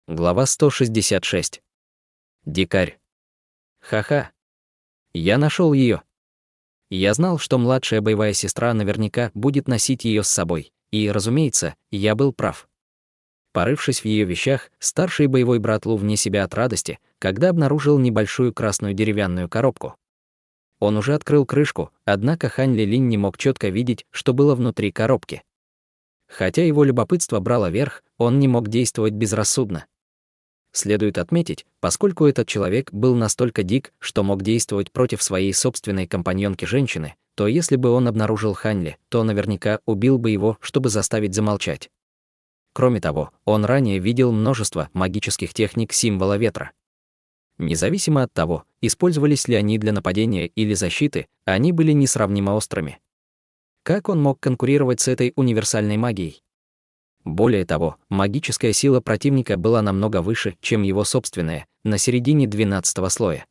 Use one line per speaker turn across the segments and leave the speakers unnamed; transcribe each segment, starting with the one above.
Глава 166. Дикарь. Ха-ха. Я нашел ее. Я знал, что младшая боевая сестра наверняка будет носить ее с собой, и, разумеется, я был прав. Порывшись в ее вещах, старший боевой брат Лу вне себя от радости, когда обнаружил небольшую красную деревянную коробку. Он уже открыл крышку, однако Хань Лилинь не мог четко видеть, что было внутри коробки. Хотя его любопытство брало верх, он не мог действовать безрассудно. Следует отметить, поскольку этот человек был настолько дик, что мог действовать против своей собственной компаньонки-женщины, то если бы он обнаружил Ханьли, то наверняка убил бы его, чтобы заставить замолчать. Кроме того, он ранее видел множество магических техник символа ветра. Независимо от того, использовались ли они для нападения или защиты, они были несравнимо острыми. Как он мог конкурировать с этой универсальной магией? Более того, магическая сила противника была намного выше, чем его собственная, на середине 12-го слоя.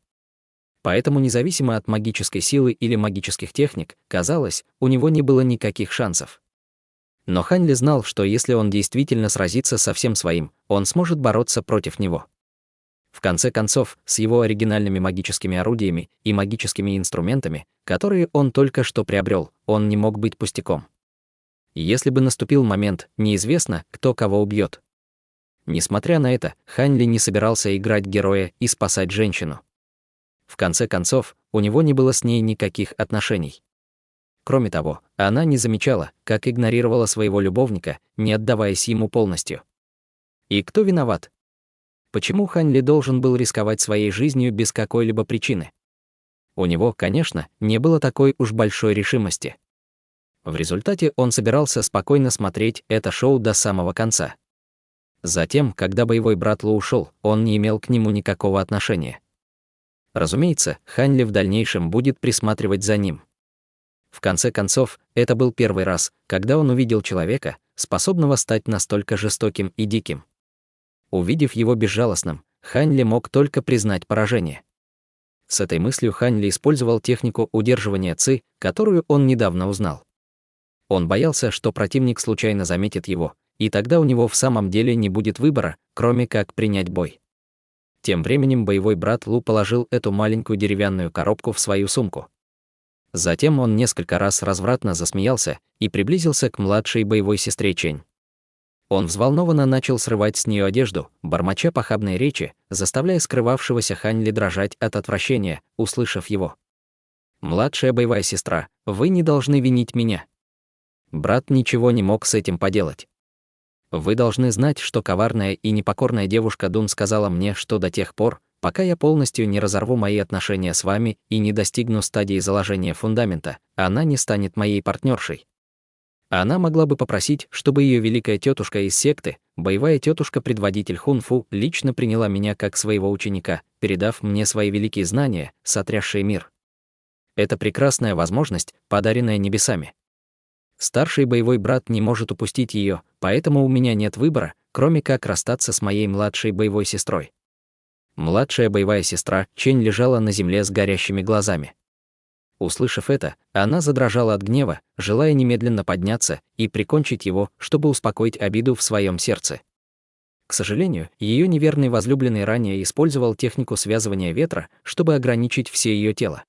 Поэтому независимо от магической силы или магических техник, казалось, у него не было никаких шансов. Но Хань Ли знал, что если он действительно сразится со всем своим, он сможет бороться против него. В конце концов, с его оригинальными магическими орудиями и магическими инструментами, которые он только что приобрел, он не мог быть пустяком. Если бы наступил момент, неизвестно, кто кого убьет. Несмотря на это, Хань Ли не собирался играть героя и спасать женщину. В конце концов, у него не было с ней никаких отношений. Кроме того, она не замечала, как игнорировала своего любовника, не отдаваясь ему полностью. И кто виноват? Почему Хань Ли должен был рисковать своей жизнью без какой-либо причины? У него, конечно, не было такой уж большой решимости. В результате он собирался спокойно смотреть это шоу до самого конца. Затем, когда боевой брат Лу ушел, он не имел к нему никакого отношения. Разумеется, Хань Ли в дальнейшем будет присматривать за ним. В конце концов, это был первый раз, когда он увидел человека, способного стать настолько жестоким и диким. Увидев его безжалостным, Хань Ли мог только признать поражение. С этой мыслью Хань Ли использовал технику удерживания ци, которую он недавно узнал. Он боялся, что противник случайно заметит его, и тогда у него в самом деле не будет выбора, кроме как принять бой. Тем временем боевой брат Лу положил эту маленькую деревянную коробку в свою сумку. Затем он несколько раз развратно засмеялся и приблизился к младшей боевой сестре Чэнь. Он взволнованно начал срывать с нее одежду, бормоча похабные речи, заставляя скрывавшегося Хань Ли дрожать от отвращения, услышав его. «Младшая боевая сестра, вы не должны винить меня». Брат ничего не мог с этим поделать. «Вы должны знать, что коварная и непокорная девушка Дун сказала мне, что до тех пор, пока я полностью не разорву мои отношения с вами и не достигну стадии заложения фундамента, она не станет моей партнершей. Она могла бы попросить, чтобы ее великая тетушка из секты, боевая тетушка-предводитель Хунфу, лично приняла меня как своего ученика, передав мне свои великие знания, сотрясшие мир. Это прекрасная возможность, подаренная небесами. Старший боевой брат не может упустить ее, поэтому у меня нет выбора, кроме как расстаться с моей младшей боевой сестрой». Младшая боевая сестра Чэнь лежала на земле с горящими глазами. Услышав это, она задрожала от гнева, желая немедленно подняться и прикончить его, чтобы успокоить обиду в своем сердце. К сожалению, ее неверный возлюбленный ранее использовал технику связывания ветра, чтобы ограничить все ее тело.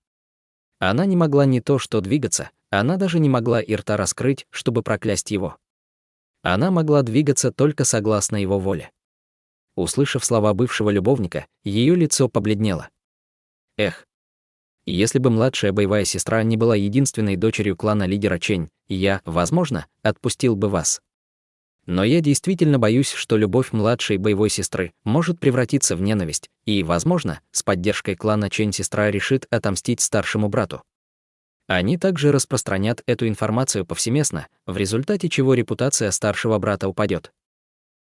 Она не могла не то что двигаться, она даже не могла и рта раскрыть, чтобы проклясть его. Она могла двигаться только согласно его воле. Услышав слова бывшего любовника, ее лицо побледнело. Эх, если бы младшая боевая сестра не была единственной дочерью клана лидера Чэнь, я, возможно, отпустил бы вас. Но я действительно боюсь, что любовь младшей боевой сестры может превратиться в ненависть, и, возможно, с поддержкой клана Чэнь сестра решит отомстить старшему брату. Они также распространят эту информацию повсеместно, в результате чего репутация старшего брата упадет.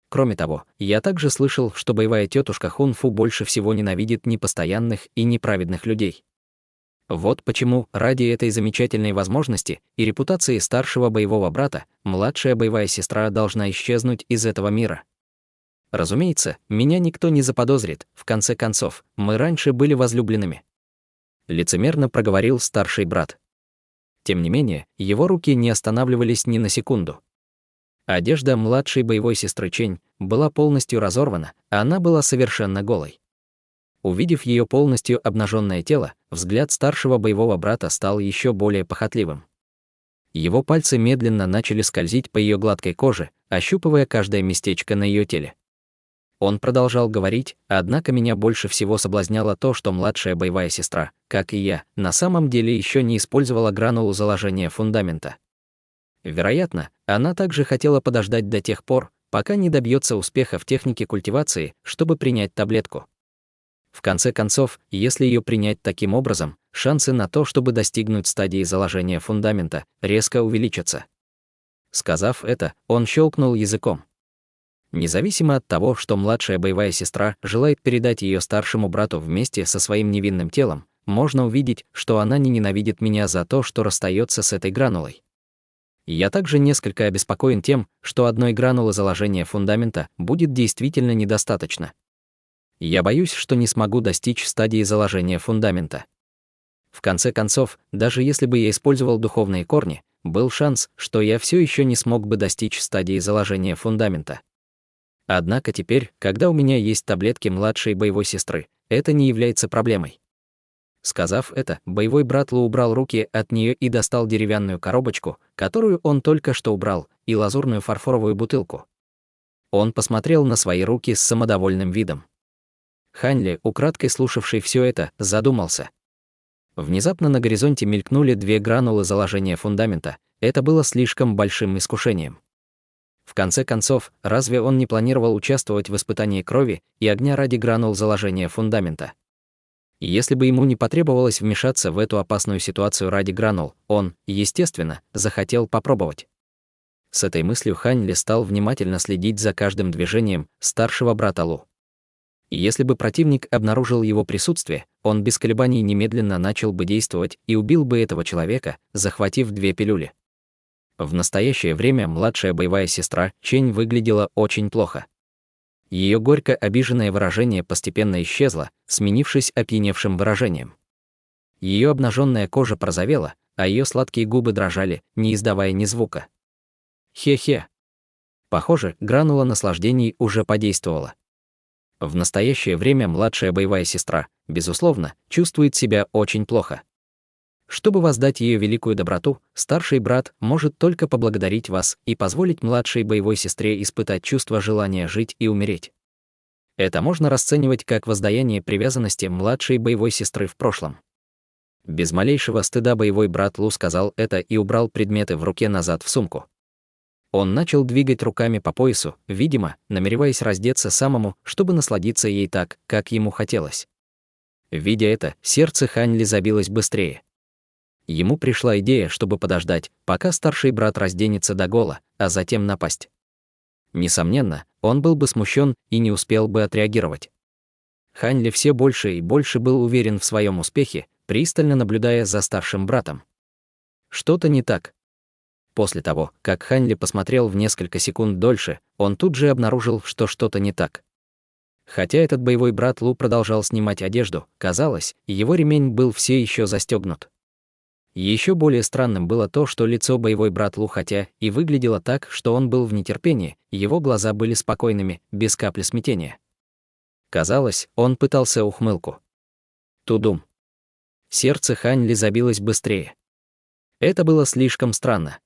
Кроме того, я также слышал, что боевая тетушка Хунфу больше всего ненавидит непостоянных и неправедных людей. Вот почему, ради этой замечательной возможности и репутации старшего боевого брата, младшая боевая сестра должна исчезнуть из этого мира. Разумеется, меня никто не заподозрит, в конце концов, мы раньше были возлюбленными. Лицемерно проговорил старший брат. Тем не менее, его руки не останавливались ни на секунду. Одежда младшей боевой сестры Чень была полностью разорвана, а она была совершенно голой. Увидев ее полностью обнаженное тело, взгляд старшего боевого брата стал еще более похотливым. Его пальцы медленно начали скользить по ее гладкой коже, ощупывая каждое местечко на ее теле. Он продолжал говорить, однако меня больше всего соблазняло то, что младшая боевая сестра, как и я, на самом деле еще не использовала гранулу заложения фундамента. Вероятно, она также хотела подождать до тех пор, пока не добьется успеха в технике культивации, чтобы принять таблетку. В конце концов, если ее принять таким образом, шансы на то, чтобы достигнуть стадии заложения фундамента, резко увеличатся. Сказав это, он щелкнул языком. Независимо от того, что младшая боевая сестра желает передать ее старшему брату вместе со своим невинным телом, можно увидеть, что она не ненавидит меня за то, что расстается с этой гранулой. Я также несколько обеспокоен тем, что одной гранулы заложения фундамента будет действительно недостаточно. Я боюсь, что не смогу достичь стадии заложения фундамента. В конце концов, даже если бы я использовал духовные корни, был шанс, что я все еще не смог бы достичь стадии заложения фундамента. Однако теперь, когда у меня есть таблетки младшей боевой сестры, это не является проблемой. Сказав это, боевой брат Лу убрал руки от нее и достал деревянную коробочку, которую он только что убрал, и лазурную фарфоровую бутылку. Он посмотрел на свои руки с самодовольным видом. Хань Ли, украдкой слушавший все это, задумался. Внезапно на горизонте мелькнули две гранулы заложения фундамента. Это было слишком большим искушением. В конце концов, разве он не планировал участвовать в испытании крови и огня ради гранул заложения фундамента? Если бы ему не потребовалось вмешаться в эту опасную ситуацию ради гранул, он, естественно, захотел попробовать. С этой мыслью Хань Ли стал внимательно следить за каждым движением старшего брата Лу. Если бы противник обнаружил его присутствие, он без колебаний немедленно начал бы действовать и убил бы этого человека, захватив две пилюли. В настоящее время младшая боевая сестра Чень выглядела очень плохо. Ее горько обиженное выражение постепенно исчезло, сменившись опьяневшим выражением. Ее обнаженная кожа порозовела, а ее сладкие губы дрожали, не издавая ни звука. Хе-хе. Похоже, гранула наслаждений уже подействовала. В настоящее время младшая боевая сестра, безусловно, чувствует себя очень плохо. Чтобы воздать ее великую доброту, старший брат может только поблагодарить вас и позволить младшей боевой сестре испытать чувство желания жить и умереть. Это можно расценивать как воздаяние привязанности младшей боевой сестры в прошлом. Без малейшего стыда боевой брат Лу сказал это и убрал предметы в руке назад в сумку. Он начал двигать руками по поясу, видимо, намереваясь раздеться самому, чтобы насладиться ей так, как ему хотелось. Видя это, сердце Хань Ли забилось быстрее. Ему пришла идея, чтобы подождать, пока старший брат разденется догола, а затем напасть. Несомненно, он был бы смущен и не успел бы отреагировать. Хань Ли все больше и больше был уверен в своем успехе, пристально наблюдая за старшим братом. Что-то не так. После того, как Хань Ли посмотрел в несколько секунд дольше, он тут же обнаружил, что что-то не так. Хотя этот боевой брат Лу продолжал снимать одежду, казалось, его ремень был все еще застегнут. Еще более странным было то, что лицо боевой брат Лу хотя и выглядело так, что он был в нетерпении, его глаза были спокойными, без капли смятения. Казалось, он пытался ухмылку. Тудум. Сердце Хань Ли забилось быстрее. Это было слишком странно.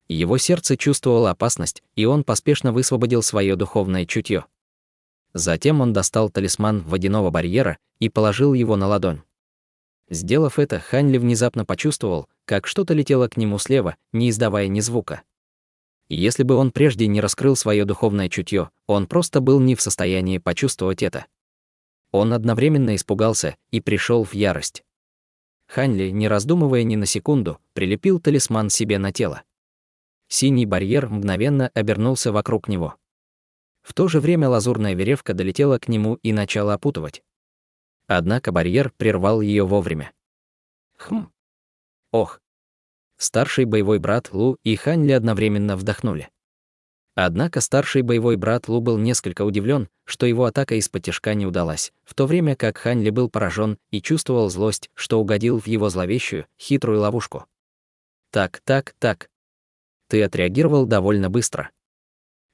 Его сердце чувствовало опасность, и он поспешно высвободил свое духовное чутье. Затем он достал талисман водяного барьера и положил его на ладонь. Сделав это, Хань Ли внезапно почувствовал, как что-то летело к нему слева, не издавая ни звука. Если бы он прежде не раскрыл свое духовное чутье, он просто был не в состоянии почувствовать это. Он одновременно испугался и пришел в ярость. Хань Ли, не раздумывая ни на секунду, прилепил талисман себе на тело. Синий барьер мгновенно обернулся вокруг него. В то же время лазурная веревка долетела к нему и начала опутывать. Однако барьер прервал ее вовремя. Ох! Старший боевой брат Лу и Хань Ли одновременно вдохнули. Однако старший боевой брат Лу был несколько удивлен, что его атака из-под-тишка не удалась, в то время как Хань Ли был поражен и чувствовал злость, что угодил в его зловещую, хитрую ловушку. Так. Ты отреагировал довольно быстро.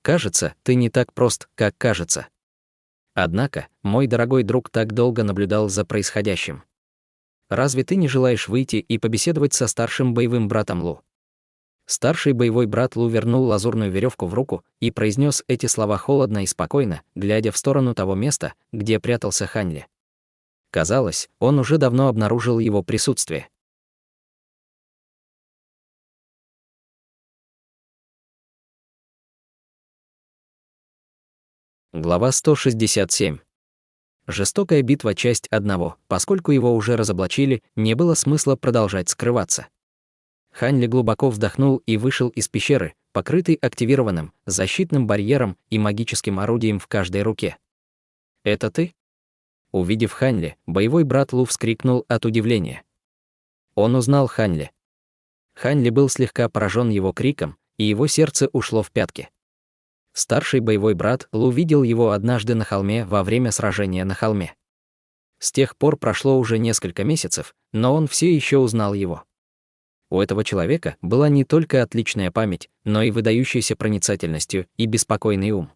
Кажется, ты не так прост, как кажется. Однако, мой дорогой друг так долго наблюдал за происходящим. Разве ты не желаешь выйти и побеседовать со старшим боевым братом Лу? Старший боевой брат Лу вернул лазурную веревку в руку и произнес эти слова холодно и спокойно, глядя в сторону того места, где прятался Ханьли. Казалось, он уже давно обнаружил его присутствие. Глава 167. Жестокая битва, часть 1. Поскольку его уже разоблачили, не было смысла продолжать скрываться. Ханьли глубоко вздохнул и вышел из пещеры, покрытый активированным защитным барьером и магическим орудием в каждой руке. «Это ты?» Увидев Ханьли, боевой брат Лу вскрикнул от удивления. Он узнал Ханьли. Ханьли был слегка поражен его криком, и его сердце ушло в пятки. Старший боевой брат Лу видел его однажды на холме во время сражения на холме. С тех пор прошло уже несколько месяцев, но он все еще узнал его. У этого человека была не только отличная память, но и выдающаяся проницательностью и беспокойный ум.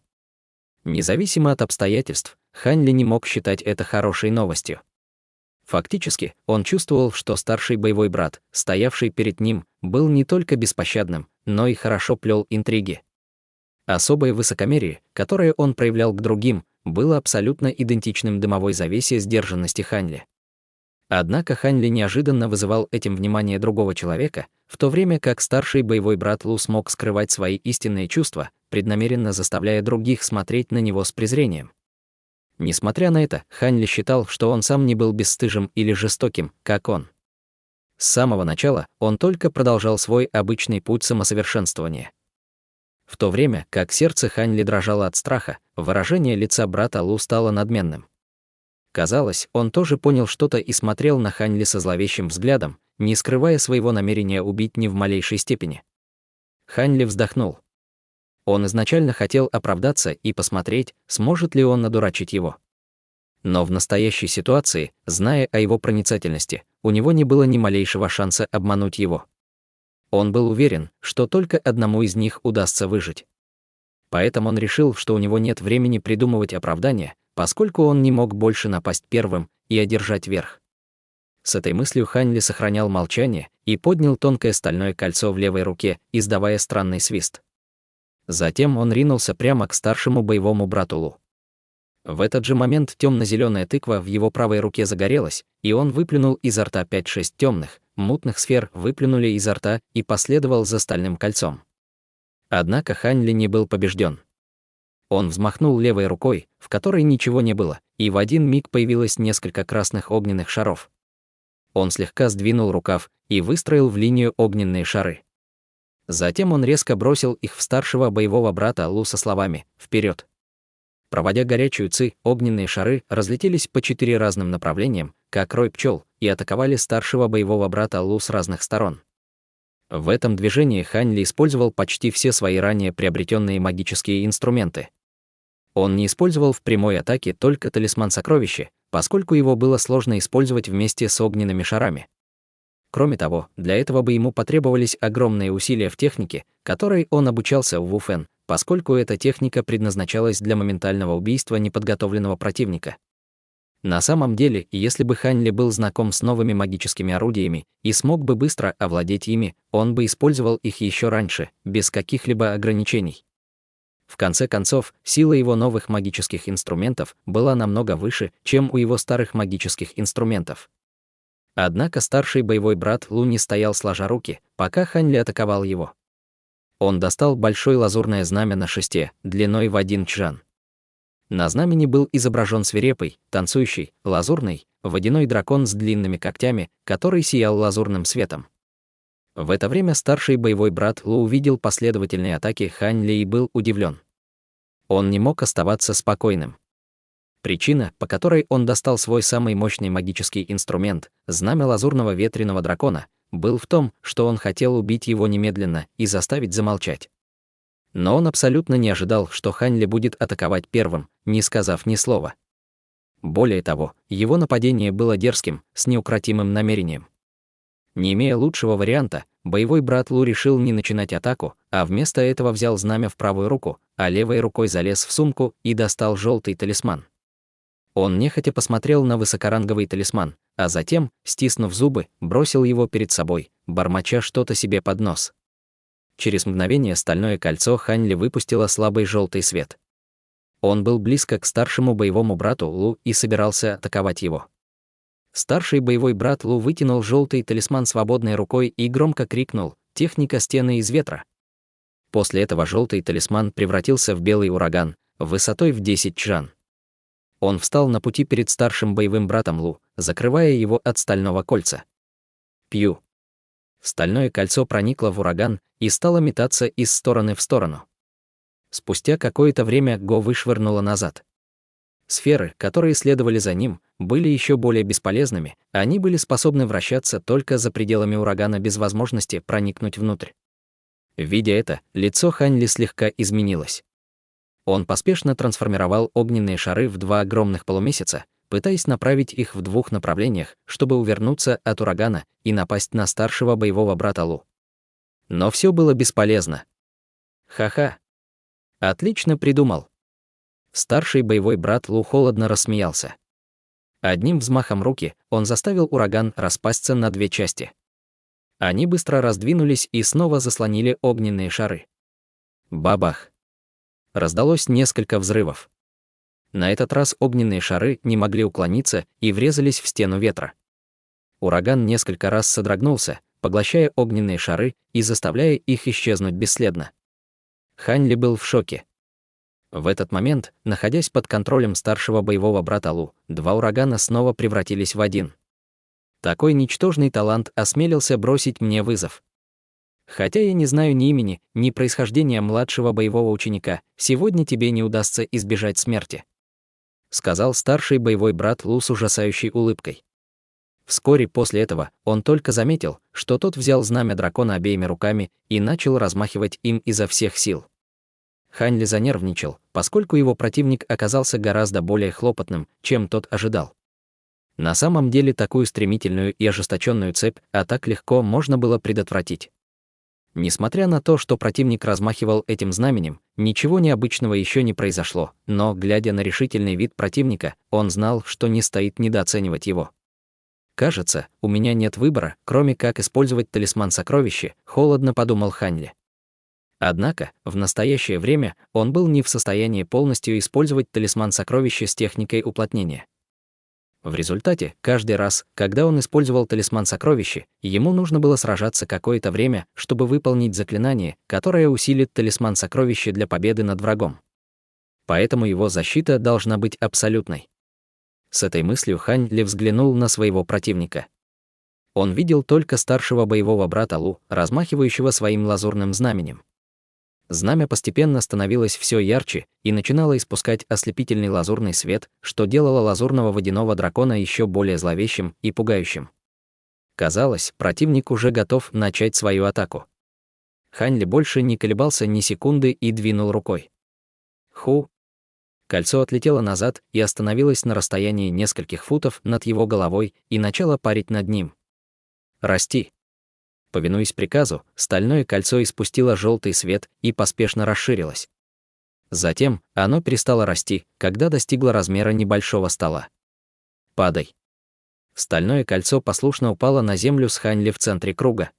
Независимо от обстоятельств, Ханьли не мог считать это хорошей новостью. Фактически, он чувствовал, что старший боевой брат, стоявший перед ним, был не только беспощадным, но и хорошо плел интриги. Особое высокомерие, которое он проявлял к другим, было абсолютно идентичным дымовой завесе сдержанности Ханьли. Однако Ханьли неожиданно вызывал этим внимание другого человека, в то время как старший боевой брат Лу смог скрывать свои истинные чувства, преднамеренно заставляя других смотреть на него с презрением. Несмотря на это, Ханьли считал, что он сам не был бесстыжим или жестоким, как он. С самого начала он только продолжал свой обычный путь самосовершенствования. В то время, как сердце Ханьли дрожало от страха, выражение лица брата Лу стало надменным. Казалось, он тоже понял что-то и смотрел на Ханьли со зловещим взглядом, не скрывая своего намерения убить ни в малейшей степени. Ханьли вздохнул. Он изначально хотел оправдаться и посмотреть, сможет ли он надурачить его. Но в настоящей ситуации, зная о его проницательности, у него не было ни малейшего шанса обмануть его. Он был уверен, что только одному из них удастся выжить. Поэтому он решил, что у него нет времени придумывать оправдания, поскольку он не мог больше напасть первым и одержать верх. С этой мыслью Ханьли сохранял молчание и поднял тонкое стальное кольцо в левой руке, издавая странный свист. Затем он ринулся прямо к старшему боевому брату Лу. В этот же момент темно-зеленая тыква в его правой руке загорелась, и он выплюнул изо рта 5-6 темных, мутных сфер выплюнули изо рта и последовал за стальным кольцом. Однако Ханьли не был побежден. Он взмахнул левой рукой, в которой ничего не было, и в один миг появилось несколько красных огненных шаров. Он слегка сдвинул рукав и выстроил в линию огненные шары. Затем он резко бросил их в старшего боевого брата Лу со словами «Вперед!». Проводя горячую ци, огненные шары разлетелись по 4 разным направлениям, как рой пчел, и атаковали старшего боевого брата Лу с разных сторон. В этом движении Ханьли использовал почти все свои ранее приобретенные магические инструменты. Он не использовал в прямой атаке только талисман сокровища, поскольку его было сложно использовать вместе с огненными шарами. Кроме того, для этого бы ему потребовались огромные усилия в технике, которой он обучался в Вуфэн, поскольку эта техника предназначалась для моментального убийства неподготовленного противника. На самом деле, если бы Ханьли был знаком с новыми магическими орудиями и смог бы быстро овладеть ими, он бы использовал их еще раньше, без каких-либо ограничений. В конце концов, сила его новых магических инструментов была намного выше, чем у его старых магических инструментов. Однако старший боевой брат Лу не стоял сложа руки, пока Ханьли атаковал его. Он достал большое лазурное знамя на шесте, длиной в 1 чжан. На знамени был изображен свирепый, танцующий, лазурный, водяной дракон с длинными когтями, который сиял лазурным светом. В это время старший боевой брат Лу увидел последовательные атаки Ханьли и был удивлен. Он не мог оставаться спокойным. Причина, по которой он достал свой самый мощный магический инструмент, знамя лазурного ветреного дракона, был в том, что он хотел убить его немедленно и заставить замолчать. Но он абсолютно не ожидал, что Ханьли будет атаковать первым, не сказав ни слова. Более того, его нападение было дерзким, с неукротимым намерением. Не имея лучшего варианта, боевой брат Лу решил не начинать атаку, а вместо этого взял знамя в правую руку, а левой рукой залез в сумку и достал желтый талисман. Он нехотя посмотрел на высокоранговый талисман, а затем, стиснув зубы, бросил его перед собой, бормоча что-то себе под нос. Через мгновение стальное кольцо Хань Ли выпустило слабый желтый свет. Он был близко к старшему боевому брату Лу и собирался атаковать его. Старший боевой брат Лу вытянул желтый талисман свободной рукой и громко крикнул: «Техника стены из ветра!». После этого желтый талисман превратился в белый ураган, высотой в 10 чжан. Он встал на пути перед старшим боевым братом Лу, закрывая его от стального кольца. Пью. Стальное кольцо проникло в ураган и стало метаться из стороны в сторону. Спустя какое-то время Го вышвырнуло назад. Сферы, которые следовали за ним, были еще более бесполезными, они были способны вращаться только за пределами урагана без возможности проникнуть внутрь. Видя это, лицо Хань Ли слегка изменилось. Он поспешно трансформировал огненные шары в 2 огромных полумесяца, пытаясь направить их в 2 направлениях, чтобы увернуться от урагана и напасть на старшего боевого брата Лу. Но все было бесполезно. Ха-ха. Отлично придумал. Старший боевой брат Лу холодно рассмеялся. Одним взмахом руки он заставил ураган распасться на 2 части. Они быстро раздвинулись и снова заслонили огненные шары. Бабах. Раздалось несколько взрывов. На этот раз огненные шары не могли уклониться и врезались в стену ветра. Ураган несколько раз содрогнулся, поглощая огненные шары и заставляя их исчезнуть бесследно. Хань Ли был в шоке. В этот момент, находясь под контролем старшего боевого брата Лу, 2 урагана снова превратились в 1. Такой ничтожный талант осмелился бросить мне вызов. Хотя я не знаю ни имени, ни происхождения младшего боевого ученика, сегодня тебе не удастся избежать смерти», — сказал старший боевой брат Лу с ужасающей улыбкой. Вскоре после этого он только заметил, что тот взял знамя дракона обеими руками и начал размахивать им изо всех сил. Хань Ли занервничал, поскольку его противник оказался гораздо более хлопотным, чем тот ожидал. На самом деле такую стремительную и ожесточенную цепь атак легко можно было предотвратить. Несмотря на то, что противник размахивал этим знаменем, ничего необычного еще не произошло, но, глядя на решительный вид противника, он знал, что не стоит недооценивать его. «Кажется, у меня нет выбора, кроме как использовать талисман сокровища», — холодно подумал Хань Ли. Однако, в настоящее время он был не в состоянии полностью использовать талисман сокровища с техникой уплотнения. В результате, каждый раз, когда он использовал талисман сокровища, ему нужно было сражаться какое-то время, чтобы выполнить заклинание, которое усилит талисман сокровища для победы над врагом. Поэтому его защита должна быть абсолютной. С этой мыслью Хань Ли взглянул на своего противника. Он видел только старшего боевого брата Лу, размахивающего своим лазурным знаменем. Знамя постепенно становилось все ярче и начинало испускать ослепительный лазурный свет, что делало лазурного водяного дракона еще более зловещим и пугающим. Казалось, противник уже готов начать свою атаку. Хань Ли больше не колебался ни секунды и двинул рукой. Ху! Кольцо отлетело назад и остановилось на расстоянии нескольких футов над его головой и начало парить над ним. «Расти!» Повинуясь приказу, стальное кольцо испустило желтый свет и поспешно расширилось. Затем оно перестало расти, когда достигло размера небольшого стола. «Падай!» Стальное кольцо послушно упало на землю с Хань Ли в центре круга.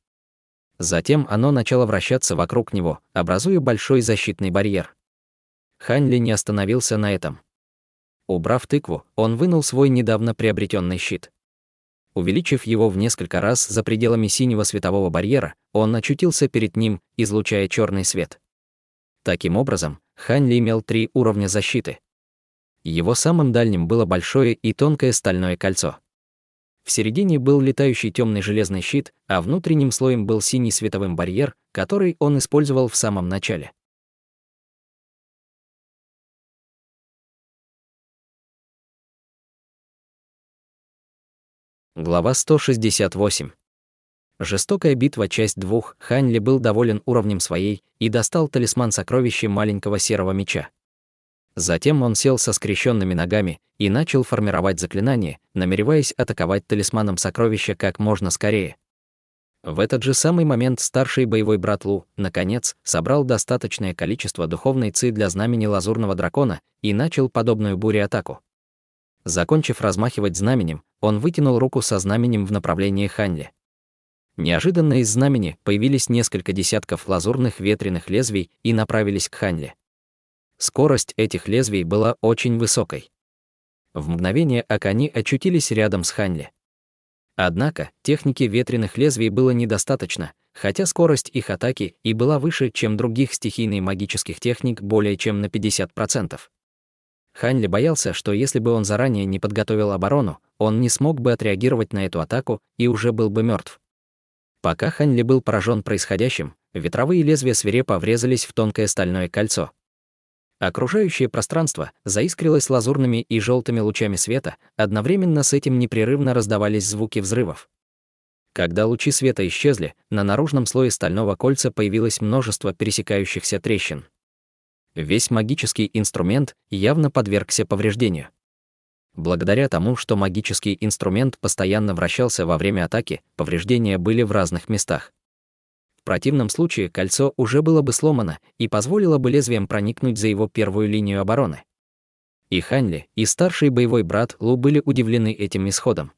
Затем оно начало вращаться вокруг него, образуя большой защитный барьер. Хань Ли не остановился на этом. Убрав тыкву, он вынул свой недавно приобретенный щит. Увеличив его в несколько раз за пределами синего светового барьера, он очутился перед ним, излучая черный свет. Таким образом, Хань Ли имел 3 уровня защиты. Его самым дальним было большое и тонкое стальное кольцо. В середине был летающий темный железный щит, а внутренним слоем был синий световым барьер, который он использовал в самом начале. Глава 168. Жестокая битва, часть 2. Хань Ли был доволен уровнем своей и достал талисман сокровища маленького серого меча. Затем он сел со скрещенными ногами и начал формировать заклинание, намереваясь атаковать талисманом сокровища как можно скорее. В этот же самый момент старший боевой брат Лу, наконец, собрал достаточное количество духовной ци для знамени лазурного дракона и начал подобную буре-атаку. Закончив размахивать знаменем, он вытянул руку со знаменем в направлении Ханьли. Неожиданно из знамени появились несколько десятков лазурных ветреных лезвий и направились к Ханьли. Скорость этих лезвий была очень высокой. В мгновение ока они очутились рядом с Ханьли. Однако техники ветреных лезвий было недостаточно, хотя скорость их атаки и была выше, чем других стихийно-магических техник более чем на 50%. Ханьли боялся, что если бы он заранее не подготовил оборону, он не смог бы отреагировать на эту атаку и уже был бы мертв. Пока Ханьли был поражен происходящим, ветровые лезвия свирепо врезались в тонкое стальное кольцо. Окружающее пространство заискрилось лазурными и желтыми лучами света, одновременно с этим непрерывно раздавались звуки взрывов. Когда лучи света исчезли, на наружном слое стального кольца появилось множество пересекающихся трещин. Весь магический инструмент явно подвергся повреждению. Благодаря тому, что магический инструмент постоянно вращался во время атаки, повреждения были в разных местах. В противном случае кольцо уже было бы сломано и позволило бы лезвиям проникнуть за его первую линию обороны. И Ханьли, и старший боевой брат Лу были удивлены этим исходом.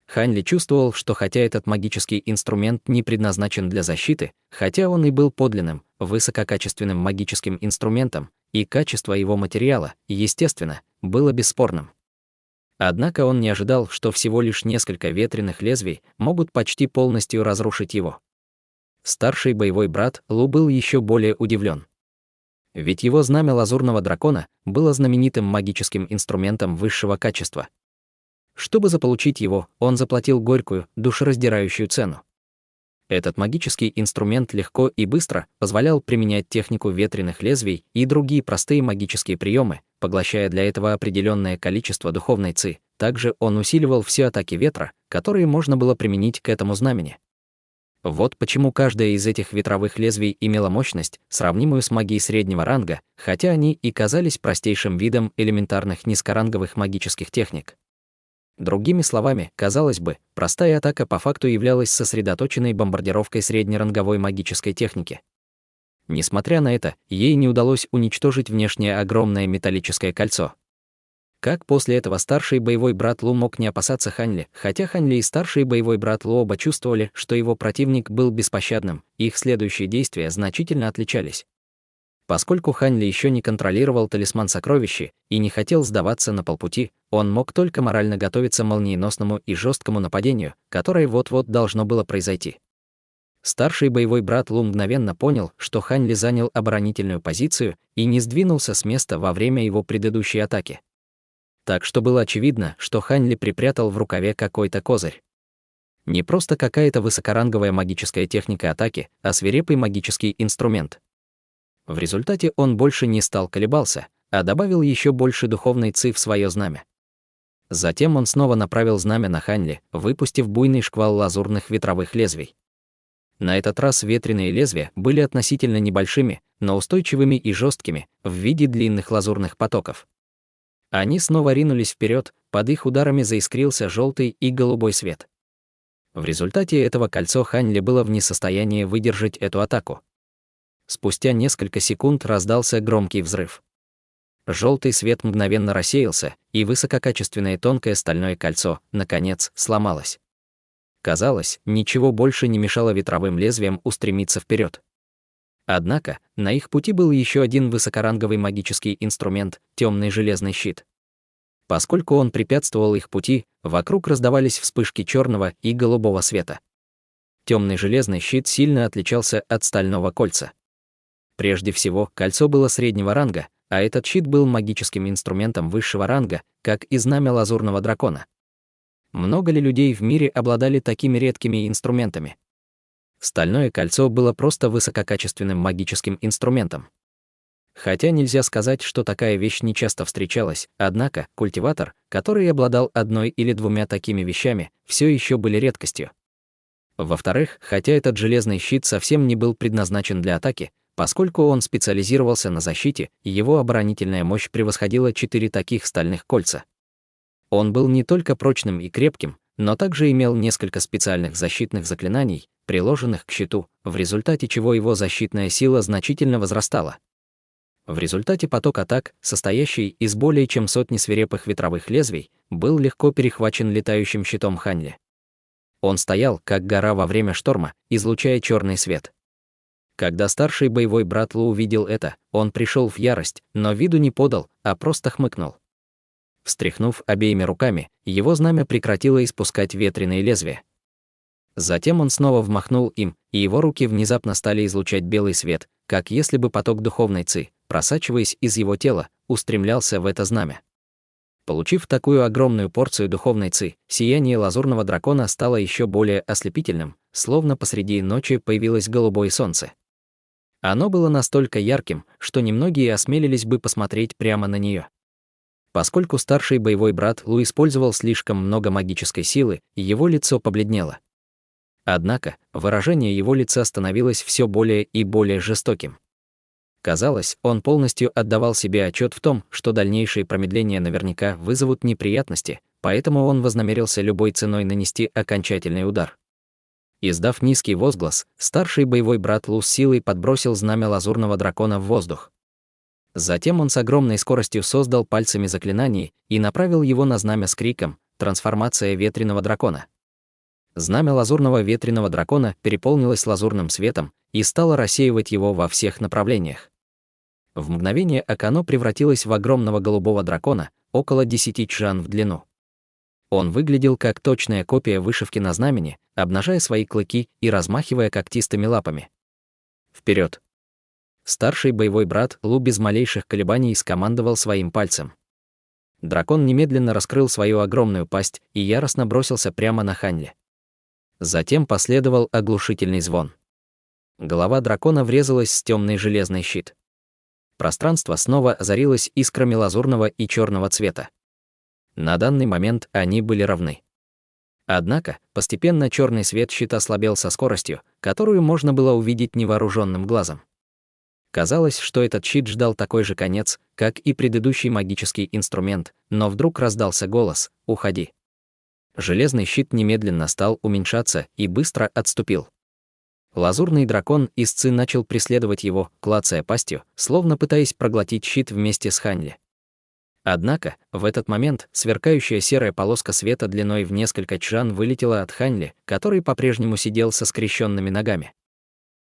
Ханьли чувствовал, что хотя этот магический инструмент не предназначен для защиты, хотя он и был подлинным, высококачественным магическим инструментом, и качество его материала, естественно, было бесспорным. Однако он не ожидал, что всего лишь несколько ветреных лезвий могут почти полностью разрушить его. Старший боевой брат Лу был еще более удивлен. Ведь его знамя лазурного дракона было знаменитым магическим инструментом высшего качества. Чтобы заполучить его, он заплатил горькую, душераздирающую цену. Этот магический инструмент легко и быстро позволял применять технику ветреных лезвий и другие простые магические приемы, поглощая для этого определенное количество духовной ци. Также он усиливал все атаки ветра, которые можно было применить к этому знамени. Вот почему каждая из этих ветровых лезвий имела мощность, сравнимую с магией среднего ранга, хотя они и казались простейшим видом элементарных низкоранговых магических техник. Другими словами, казалось бы, простая атака по факту являлась сосредоточенной бомбардировкой среднеранговой магической техники. Несмотря на это, ей не удалось уничтожить внешнее огромное металлическое кольцо. Как после этого старший боевой брат Лу мог не опасаться Ханьли, хотя Ханьли и старший боевой брат Лу оба чувствовали, что его противник был беспощадным, их следующие действия значительно отличались. Поскольку Ханьли еще не контролировал талисман сокровища и не хотел сдаваться на полпути, он мог только морально готовиться к молниеносному и жесткому нападению, которое вот-вот должно было произойти. Старший боевой брат Лу мгновенно понял, что Ханьли занял оборонительную позицию и не сдвинулся с места во время его предыдущей атаки. Так что было очевидно, что Ханьли припрятал в рукаве какой-то козырь. Не просто какая-то высокоранговая магическая техника атаки, а свирепый магический инструмент. В результате он больше не стал колебался, а добавил еще больше духовной ци в свое знамя. Затем он снова направил знамя на Ханьли, выпустив буйный шквал лазурных ветровых лезвий. На этот раз ветреные лезвия были относительно небольшими, но устойчивыми и жесткими, в виде длинных лазурных потоков. Они снова ринулись вперед, под их ударами заискрился желтый и голубой свет. В результате этого кольцо Ханьли было в несостоянии выдержать эту атаку. Спустя несколько секунд раздался громкий взрыв. Желтый свет мгновенно рассеялся, и высококачественное тонкое стальное кольцо, наконец, сломалось. Казалось, ничего больше не мешало ветровым лезвиям устремиться вперед. Однако, на их пути был еще один высокоранговый магический инструмент — темный железный щит. Поскольку он препятствовал их пути, вокруг раздавались вспышки черного и голубого света. Темный железный щит сильно отличался от стального кольца. Прежде всего, кольцо было среднего ранга, а этот щит был магическим инструментом высшего ранга, как и знамя лазурного дракона. Много ли людей в мире обладали такими редкими инструментами? Стальное кольцо было просто высококачественным магическим инструментом. Хотя нельзя сказать, что такая вещь нечасто встречалась, однако культиватор, который обладал одной или двумя такими вещами, все еще были редкостью. Во-вторых, хотя этот железный щит совсем не был предназначен для атаки, поскольку он специализировался на защите, его оборонительная мощь превосходила 4 таких стальных кольца. Он был не только прочным и крепким, но также имел несколько специальных защитных заклинаний, приложенных к щиту, в результате чего его защитная сила значительно возрастала. В результате поток атак, состоящий из более чем сотни свирепых ветровых лезвий, был легко перехвачен летающим щитом Ханли. Он стоял, как гора во время шторма, излучая черный свет. Когда старший боевой брат Лу увидел это, он пришел в ярость, но виду не подал, а просто хмыкнул. Встряхнув обеими руками, его знамя прекратило испускать ветреные лезвия. Затем он снова взмахнул им, и его руки внезапно стали излучать белый свет, как если бы поток духовной ци, просачиваясь из его тела, устремлялся в это знамя. Получив такую огромную порцию духовной ци, сияние лазурного дракона стало еще более ослепительным, словно посреди ночи появилось голубое солнце. Оно было настолько ярким, что немногие осмелились бы посмотреть прямо на нее. Поскольку старший боевой брат Лу использовал слишком много магической силы, его лицо побледнело. Однако, выражение его лица становилось все более и более жестоким. Казалось, он полностью отдавал себе отчет в том, что дальнейшие промедления наверняка вызовут неприятности, поэтому он вознамерился любой ценой нанести окончательный удар. Издав низкий возглас, старший боевой брат Лу с силой подбросил знамя лазурного дракона в воздух. Затем он с огромной скоростью создал пальцами заклинание и направил его на знамя с криком «Трансформация ветреного дракона». Знамя лазурного ветреного дракона переполнилось лазурным светом и стало рассеивать его во всех направлениях. В мгновение ока оно превратилось в огромного голубого дракона, около 10 чжан в длину. Он выглядел как точная копия вышивки на знамени, обнажая свои клыки и размахивая когтистыми лапами. Вперед! Старший боевой брат Лу без малейших колебаний скомандовал своим пальцем. Дракон немедленно раскрыл свою огромную пасть и яростно бросился прямо на Ханли. Затем последовал оглушительный звон. Голова дракона врезалась в темный железный щит. Пространство снова озарилось искрами лазурного и черного цвета. На данный момент они были равны. Однако, постепенно черный свет щита ослабел со скоростью, которую можно было увидеть невооруженным глазом. Казалось, что этот щит ждал такой же конец, как и предыдущий магический инструмент, но вдруг раздался голос «Уходи». Железный щит немедленно стал уменьшаться и быстро отступил. Лазурный дракон из ци начал преследовать его, клацая пастью, словно пытаясь проглотить щит вместе с Ханли. Однако, в этот момент сверкающая серая полоска света длиной в несколько чжан вылетела от Ханли, который по-прежнему сидел со скрещенными ногами.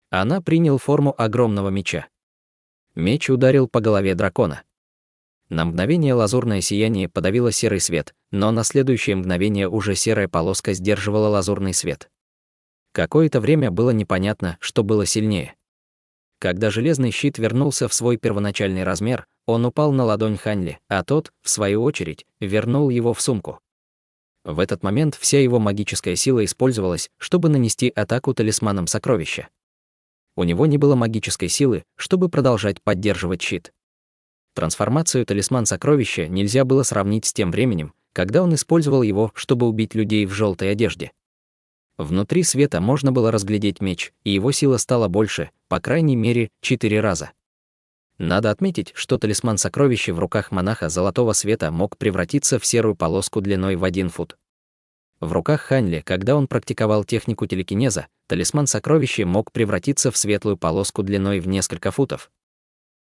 Она приняла форму огромного меча. Меч ударил по голове дракона. На мгновение лазурное сияние подавило серый свет, но на следующее мгновение уже серая полоска сдерживала лазурный свет. Какое-то время было непонятно, что было сильнее. Когда железный щит вернулся в свой первоначальный размер, он упал на ладонь Ханли, а тот, в свою очередь, вернул его в сумку. В этот момент вся его магическая сила использовалась, чтобы нанести атаку талисманом сокровища. У него не было магической силы, чтобы продолжать поддерживать щит. Трансформацию талисман сокровища нельзя было сравнить с тем временем, когда он использовал его, чтобы убить людей в желтой одежде. Внутри света можно было разглядеть меч, и его сила стала больше, по крайней мере, 4 раза. Надо отметить, что талисман сокровища в руках монаха золотого света мог превратиться в серую полоску длиной в 1 фут. В руках Ханли, когда он практиковал технику телекинеза, талисман сокровища мог превратиться в светлую полоску длиной в несколько футов.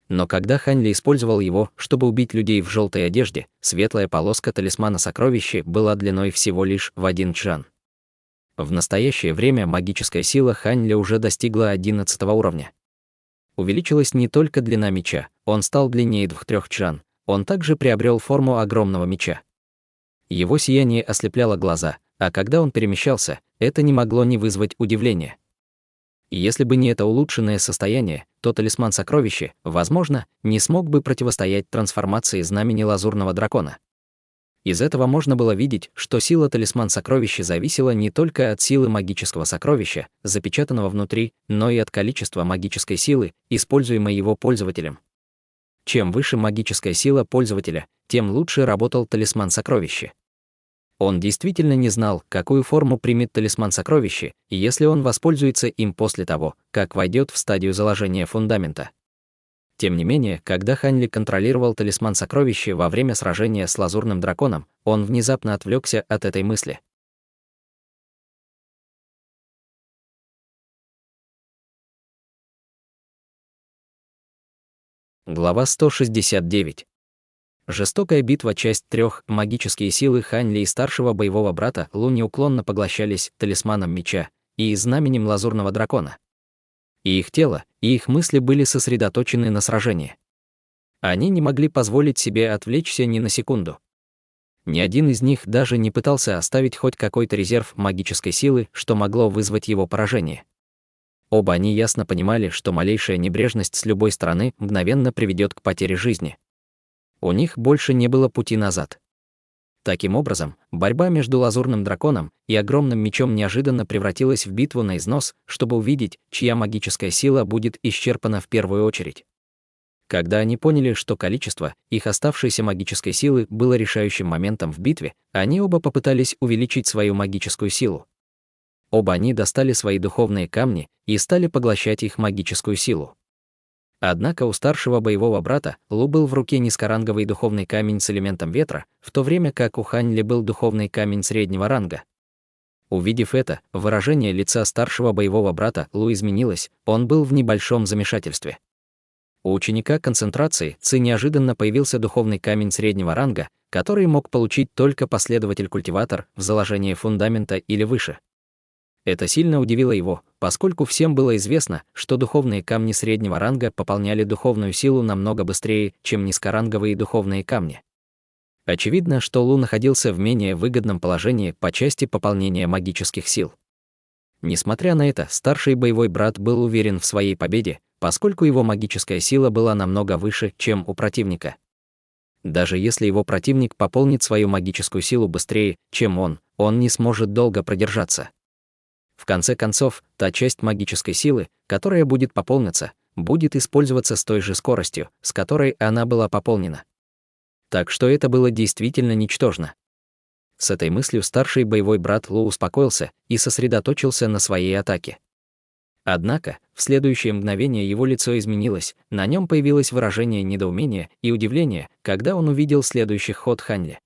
Но когда Ханли использовал его, чтобы убить людей в желтой одежде, светлая полоска талисмана сокровища была длиной всего лишь в 1 чжан. В настоящее время магическая сила Ханли уже достигла 11 уровня. Увеличилась не только длина меча, он стал длиннее 2-3 чжан, он также приобрел форму огромного меча. Его сияние ослепляло глаза, а когда он перемещался, это не могло не вызвать удивления. И если бы не это улучшенное состояние, то талисман сокровища, возможно, не смог бы противостоять трансформации знамени лазурного дракона. Из этого можно было видеть, что сила талисман сокровища зависела не только от силы магического сокровища, запечатанного внутри, но и от количества магической силы, используемой его пользователем. Чем выше магическая сила пользователя, тем лучше работал талисман сокровища. Он действительно не знал, какую форму примет талисман сокровища, если он воспользуется им после того, как войдет в стадию заложения фундамента. Тем не менее, когда Ханли контролировал талисман сокровища во время сражения с лазурным драконом, он внезапно отвлекся от этой мысли. Глава 169. Жестокая битва, часть 3. Магические силы Хань Ли и старшего боевого брата Лу неуклонно поглощались талисманом меча и знаменем лазурного дракона. И их тело, и их мысли были сосредоточены на сражении. Они не могли позволить себе отвлечься ни на секунду. Ни один из них даже не пытался оставить хоть какой-то резерв магической силы, что могло вызвать его поражение. Оба они ясно понимали, что малейшая небрежность с любой стороны мгновенно приведет к потере жизни. У них больше не было пути назад. Таким образом, борьба между лазурным драконом и огромным мечом неожиданно превратилась в битву на износ, чтобы увидеть, чья магическая сила будет исчерпана в первую очередь. Когда они поняли, что количество их оставшейся магической силы было решающим моментом в битве, они оба попытались увеличить свою магическую силу. Оба они достали свои духовные камни и стали поглощать их магическую силу. Однако у старшего боевого брата Лу был в руке низкоранговый духовный камень с элементом ветра, в то время как у Хань Ли был духовный камень среднего ранга. Увидев это, выражение лица старшего боевого брата Лу изменилось, он был в небольшом замешательстве. У ученика концентрации Ци неожиданно появился духовный камень среднего ранга, который мог получить только последователь-культиватор в заложении фундамента или выше. Это сильно удивило его, поскольку всем было известно, что духовные камни среднего ранга пополняли духовную силу намного быстрее, чем низкоранговые духовные камни. Очевидно, что Лу находился в менее выгодном положении по части пополнения магических сил. Несмотря на это, старший боевой брат был уверен в своей победе, поскольку его магическая сила была намного выше, чем у противника. Даже если его противник пополнит свою магическую силу быстрее, чем он не сможет долго продержаться. В конце концов, та часть магической силы, которая будет пополняться, будет использоваться с той же скоростью, с которой она была пополнена. Так что это было действительно ничтожно. С этой мыслью старший боевой брат Лу успокоился и сосредоточился на своей атаке. Однако, в следующее мгновение его лицо изменилось, на нем появилось выражение недоумения и удивления, когда он увидел следующий ход Хань Ли.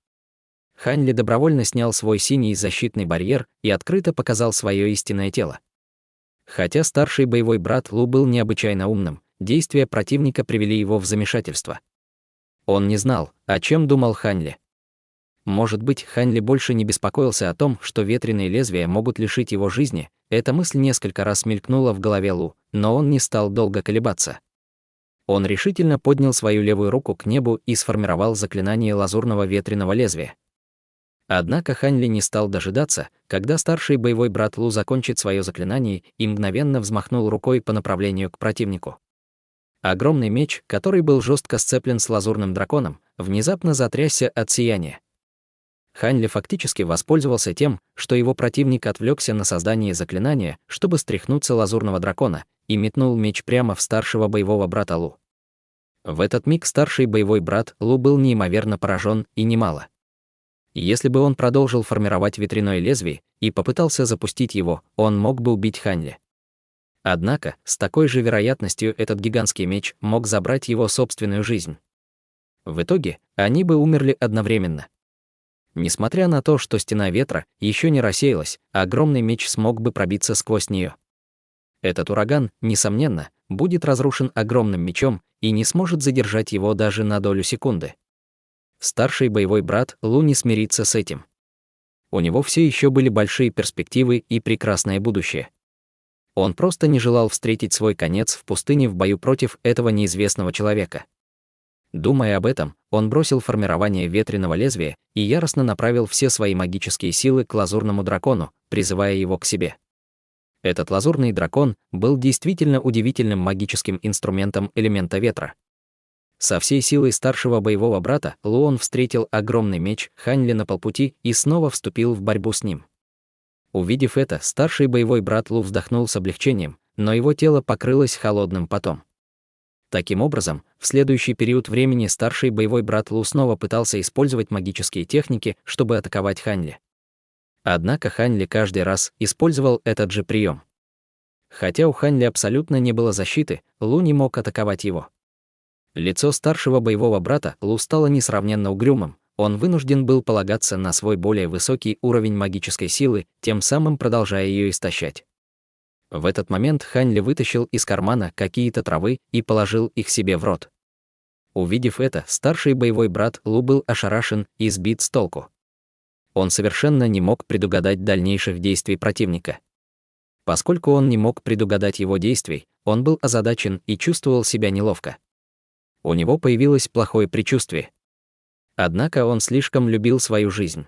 Хань Ли добровольно снял свой синий защитный барьер и открыто показал свое истинное тело. Хотя старший боевой брат Лу был необычайно умным, действия противника привели его в замешательство. Он не знал, о чем думал Хань Ли. Может быть, Хань Ли больше не беспокоился о том, что ветреные лезвия могут лишить его жизни. Эта мысль несколько раз мелькнула в голове Лу, но он не стал долго колебаться. Он решительно поднял свою левую руку к небу и сформировал заклинание лазурного ветреного лезвия. Однако Хань Ли не стал дожидаться, когда старший боевой брат Лу закончит свое заклинание, и мгновенно взмахнул рукой по направлению к противнику. Огромный меч, который был жестко сцеплен с лазурным драконом, внезапно затрясся от сияния. Хань Ли фактически воспользовался тем, что его противник отвлекся на создание заклинания, чтобы стряхнуться лазурного дракона, и метнул меч прямо в старшего боевого брата Лу. В этот миг старший боевой брат Лу был неимоверно поражен и немало. Если бы он продолжил формировать ветряное лезвие и попытался запустить его, он мог бы убить Хань Ли. Однако, с такой же вероятностью этот гигантский меч мог забрать его собственную жизнь. В итоге, они бы умерли одновременно. Несмотря на то, что стена ветра еще не рассеялась, огромный меч смог бы пробиться сквозь нее. Этот ураган, несомненно, будет разрушен огромным мечом и не сможет задержать его даже на долю секунды. Старший боевой брат Лу не смирится с этим. У него все еще были большие перспективы и прекрасное будущее. Он просто не желал встретить свой конец в пустыне в бою против этого неизвестного человека. Думая об этом, он бросил формирование ветреного лезвия и яростно направил все свои магические силы к лазурному дракону, призывая его к себе. Этот лазурный дракон был действительно удивительным магическим инструментом элемента ветра. Со всей силой старшего боевого брата Лу он встретил огромный меч Хань Ли на полпути и снова вступил в борьбу с ним. Увидев это, старший боевой брат Лу вздохнул с облегчением, но его тело покрылось холодным потом. Таким образом, в следующий период времени старший боевой брат Лу снова пытался использовать магические техники, чтобы атаковать Хань Ли. Однако Хань Ли каждый раз использовал этот же прием. Хотя у Хань Ли абсолютно не было защиты, Лу не мог атаковать его. Лицо старшего боевого брата Лу стало несравненно угрюмым, он вынужден был полагаться на свой более высокий уровень магической силы, тем самым продолжая ее истощать. В этот момент Хань Ли вытащил из кармана какие-то травы и положил их себе в рот. Увидев это, старший боевой брат Лу был ошарашен и сбит с толку. Он совершенно не мог предугадать дальнейших действий противника. Поскольку он не мог предугадать его действий, он был озадачен и чувствовал себя неловко. У него появилось плохое предчувствие. Однако он слишком любил свою жизнь.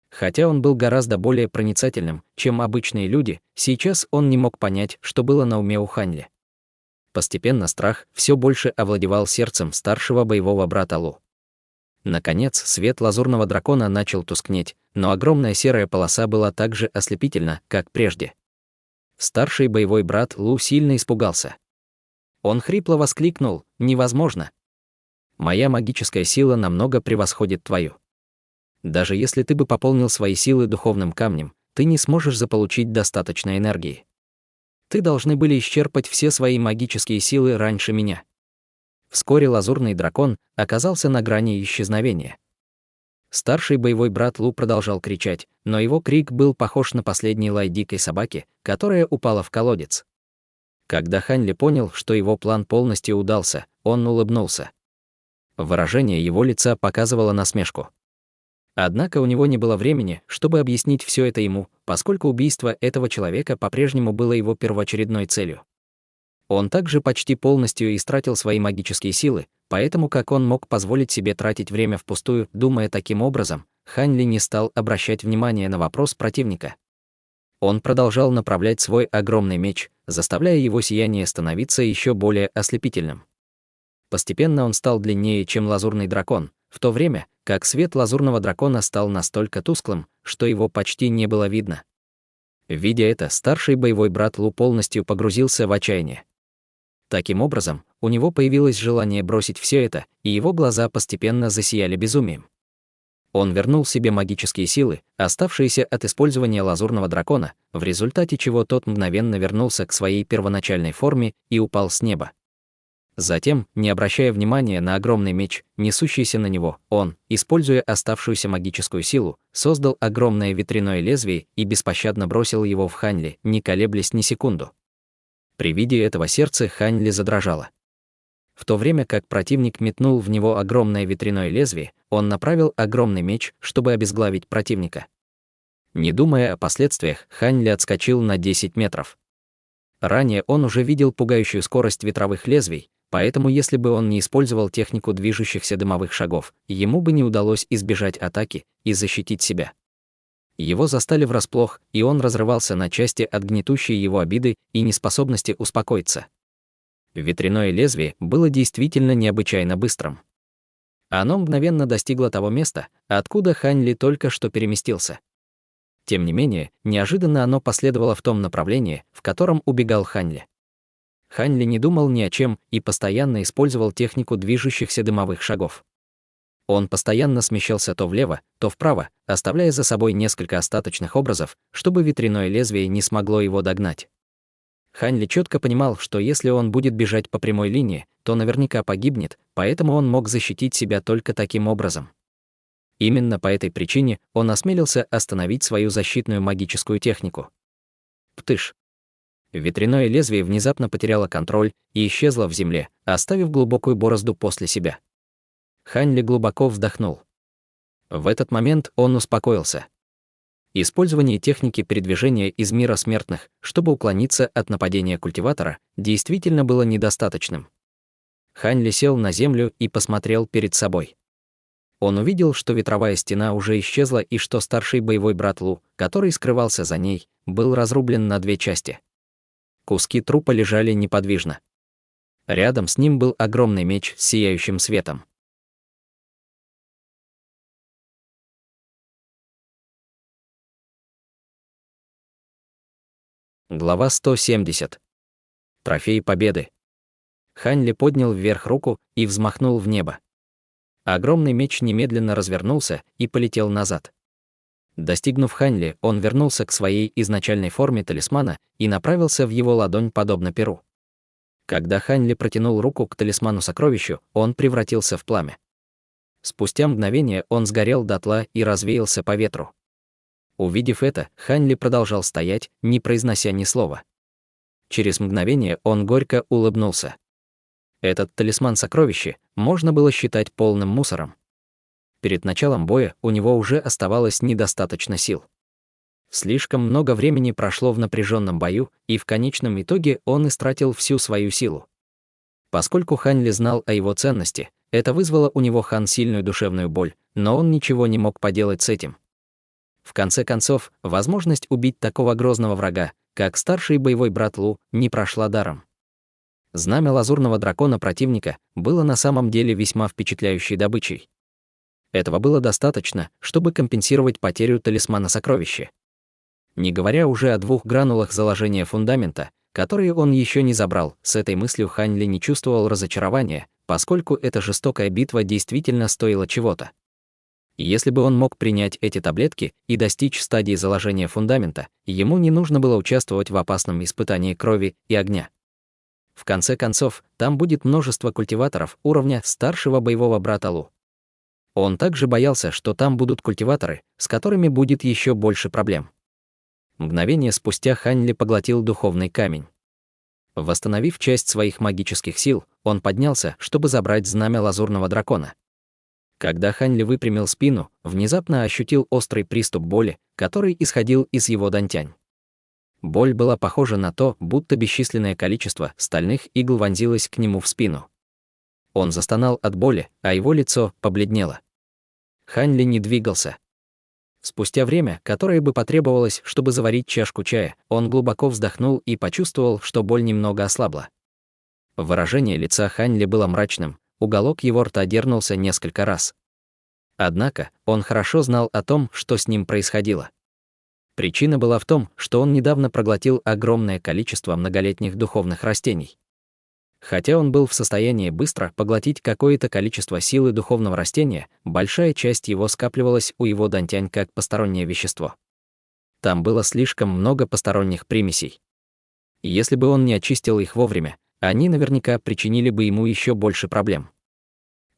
Хотя он был гораздо более проницательным, чем обычные люди, сейчас он не мог понять, что было на уме у Хань Ли. Постепенно страх все больше овладевал сердцем старшего боевого брата Лу. Наконец, свет лазурного дракона начал тускнеть, но огромная серая полоса была так же ослепительна, как прежде. Старший боевой брат Лу сильно испугался. Он хрипло воскликнул: «Невозможно! Моя магическая сила намного превосходит твою. Даже если ты бы пополнил свои силы духовным камнем, ты не сможешь заполучить достаточно энергии. Ты должны были исчерпать все свои магические силы раньше меня». Вскоре лазурный дракон оказался на грани исчезновения. Старший боевой брат Лу продолжал кричать, но его крик был похож на последний лай дикой собаки, которая упала в колодец. Когда Хань Ли понял, что его план полностью удался, он улыбнулся. Выражение его лица показывало насмешку. Однако у него не было времени, чтобы объяснить все это ему, поскольку убийство этого человека по-прежнему было его первоочередной целью. Он также почти полностью истратил свои магические силы, поэтому как он мог позволить себе тратить время впустую, думая таким образом, Хань Ли не стал обращать внимания на вопрос противника. Он продолжал направлять свой огромный меч, заставляя его сияние становиться еще более ослепительным. Постепенно он стал длиннее, чем лазурный дракон, в то время как свет лазурного дракона стал настолько тусклым, что его почти не было видно. Видя это, старший боевой брат Лу полностью погрузился в отчаяние. Таким образом, у него появилось желание бросить все это, и его глаза постепенно засияли безумием. Он вернул себе магические силы, оставшиеся от использования лазурного дракона, в результате чего тот мгновенно вернулся к своей первоначальной форме и упал с неба. Затем, не обращая внимания на огромный меч, несущийся на него, он, используя оставшуюся магическую силу, создал огромное ветряное лезвие и беспощадно бросил его в Хань Ли, не колеблясь ни секунду. При виде этого сердце Хань Ли задрожало. В то время как противник метнул в него огромное ветряное лезвие, он направил огромный меч, чтобы обезглавить противника. Не думая о последствиях, Хань Ли отскочил на 10 метров. Ранее он уже видел пугающую скорость ветровых лезвий, поэтому если бы он не использовал технику движущихся дымовых шагов, ему бы не удалось избежать атаки и защитить себя. Его застали врасплох, и он разрывался на части от гнетущей его обиды и неспособности успокоиться. Ветряное лезвие было действительно необычайно быстрым. Оно мгновенно достигло того места, откуда Хань Ли только что переместился. Тем не менее, неожиданно оно последовало в том направлении, в котором убегал Хань Ли. Хань Ли не думал ни о чем и постоянно использовал технику движущихся дымовых шагов. Он постоянно смещался то влево, то вправо, оставляя за собой несколько остаточных образов, чтобы ветряное лезвие не смогло его догнать. Хань Ли четко понимал, что если он будет бежать по прямой линии, то наверняка погибнет, поэтому он мог защитить себя только таким образом. Именно по этой причине он осмелился остановить свою защитную магическую технику. Птыш. Ветряное лезвие внезапно потеряло контроль и исчезло в земле, оставив глубокую борозду после себя. Хань Ли глубоко вздохнул. В этот момент он успокоился. Использование техники передвижения из мира смертных, чтобы уклониться от нападения культиватора, действительно было недостаточным. Хань Ли сел на землю и посмотрел перед собой. Он увидел, что ветровая стена уже исчезла и что старший боевой брат Лу, который скрывался за ней, был разрублен на 2 части. Куски трупа лежали неподвижно. Рядом с ним был огромный меч с сияющим светом. Глава 170. Трофей победы. Хань Ли поднял вверх руку и взмахнул в небо. Огромный меч немедленно развернулся и полетел назад. Достигнув Хань Ли, он вернулся к своей изначальной форме талисмана и направился в его ладонь подобно перу. Когда Хань Ли протянул руку к талисману-сокровищу, он превратился в пламя. Спустя мгновение он сгорел дотла и развеялся по ветру. Увидев это, Хань Ли продолжал стоять, не произнося ни слова. Через мгновение он горько улыбнулся. Этот талисман-сокровище можно было считать полным мусором. Перед началом боя у него уже оставалось недостаточно сил. Слишком много времени прошло в напряженном бою, и в конечном итоге он истратил всю свою силу. Поскольку Хань Ли знал о его ценности, это вызвало у него сильную душевную боль, но он ничего не мог поделать с этим. В конце концов, возможность убить такого грозного врага, как старший боевой брат Лу, не прошла даром. Знамя лазурного дракона противника было на самом деле весьма впечатляющей добычей. Этого было достаточно, чтобы компенсировать потерю талисмана сокровища. Не говоря уже о 2 гранулах заложения фундамента, которые он еще не забрал, с этой мыслью Хань Ли не чувствовал разочарования, поскольку эта жестокая битва действительно стоила чего-то. Если бы он мог принять эти таблетки и достичь стадии заложения фундамента, ему не нужно было участвовать в опасном испытании крови и огня. В конце концов, там будет множество культиваторов уровня старшего боевого брата Лу. Он также боялся, что там будут культиваторы, с которыми будет еще больше проблем. Мгновение спустя Хань Ли поглотил духовный камень. Восстановив часть своих магических сил, он поднялся, чтобы забрать знамя лазурного дракона. Когда Хань Ли выпрямил спину, внезапно ощутил острый приступ боли, который исходил из его дантянь. Боль была похожа на то, будто бесчисленное количество стальных игл вонзилось к нему в спину. Он застонал от боли, а его лицо побледнело. Хань Ли не двигался. Спустя время, которое бы потребовалось, чтобы заварить чашку чая, он глубоко вздохнул и почувствовал, что боль немного ослабла. Выражение лица Хань Ли было мрачным, уголок его рта дернулся несколько раз. Однако, он хорошо знал о том, что с ним происходило. Причина была в том, что он недавно проглотил огромное количество многолетних духовных растений. Хотя он был в состоянии быстро поглотить какое-то количество силы духовного растения, большая часть его скапливалась у его дантянь как постороннее вещество. Там было слишком много посторонних примесей. Если бы он не очистил их вовремя, они наверняка причинили бы ему еще больше проблем.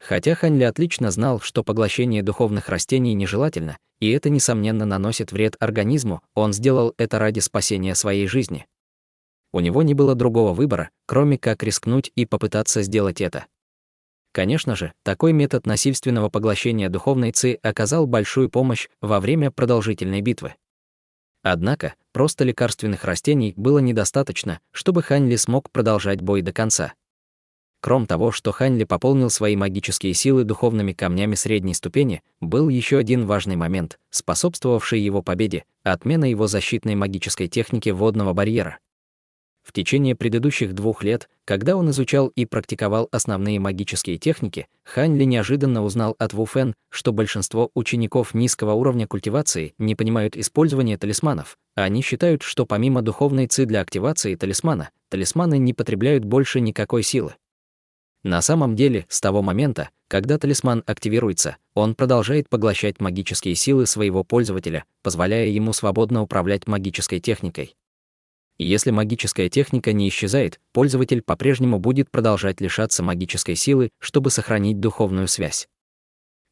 Хотя Хань Ли отлично знал, что поглощение духовных растений нежелательно, и это, несомненно, наносит вред организму, он сделал это ради спасения своей жизни. У него не было другого выбора, кроме как рискнуть и попытаться сделать это. Конечно же, такой метод насильственного поглощения духовной ци оказал большую помощь во время продолжительной битвы. Однако, просто лекарственных растений было недостаточно, чтобы Хань Ли смог продолжать бой до конца. Кроме того, что Хань Ли пополнил свои магические силы духовными камнями средней ступени, был еще один важный момент, способствовавший его победе — отмена его защитной магической техники водного барьера. В течение предыдущих 2 лет, когда он изучал и практиковал основные магические техники, Хань Ли неожиданно узнал от Ву Фэн, что большинство учеников низкого уровня культивации не понимают использования талисманов. Они считают, что помимо духовной ци для активации талисмана, талисманы не потребляют больше никакой силы. На самом деле, с того момента, когда талисман активируется, он продолжает поглощать магические силы своего пользователя, позволяя ему свободно управлять магической техникой. Если магическая техника не исчезает, пользователь по-прежнему будет продолжать лишаться магической силы, чтобы сохранить духовную связь.